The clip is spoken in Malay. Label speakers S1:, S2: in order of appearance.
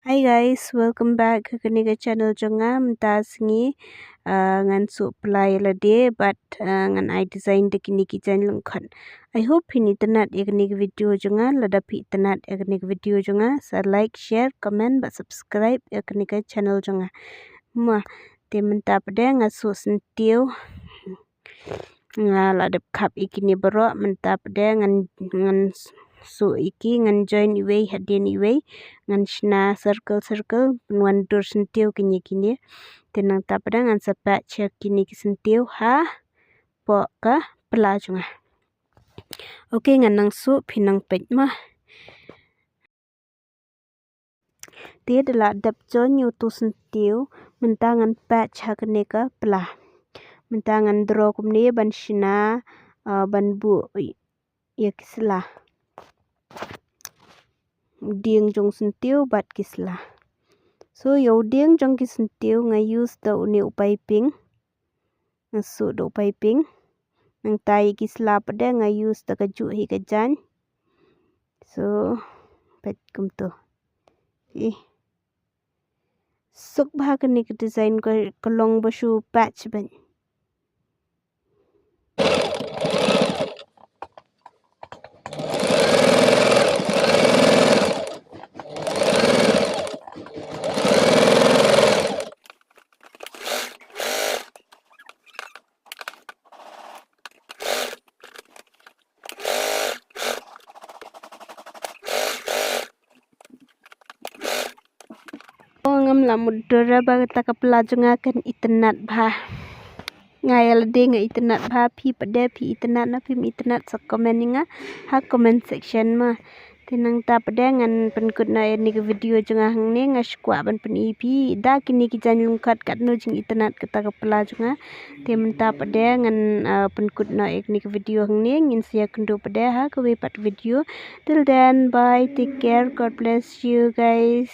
S1: Hi guys, welcome back ke ni ke channel jonga mentas ngi ngan su play la de but ngan I design de kini ki channel khon. I hope ini tenat ya kini video jonga la da pi tenat ya kini video jonga sa like share comment but subscribe ya kini ke channel jonga. Ma te menta pede ngasu sentiu la de kap ikini bero menta pede ngan su iki ngan join iway hadin iway ngan shna circle penuan dur sentiu kini tenang tapada ngan sepak cek kini sentiu ha po ka pelajunga. Oke ngan nang su pinang pej mah dia adalah dap jon yutu sentiu mentangan patch ha kene ka pelah mentangan draw kumni ban shna ban bu ya kislah ding jong sentiu bat kislah. So yo ding jong ki sentiu nga use da uni piping ngasu do piping nang tai kislah pada nga use da kaju hi kajan. So pet kum tu suk bah kani ke design ko kolong basu patch ban. Ngam la mudra ba ta ka pelajunga kan internet bah ngayal de nga internet bah pi pada pi internet na pi internet sa comment nga ha comment section ma tinang ta pada ngan penkut na ni ke video junga hang ne nga skwa ban pen ep da kini ki jan lungkat kat no jing internet ka ta ka pelajunga tem ta pada ngan penkut na ek ni ke video hang ne ngin sia kendo pada ha ke we pat video till then bye take care god bless you guys.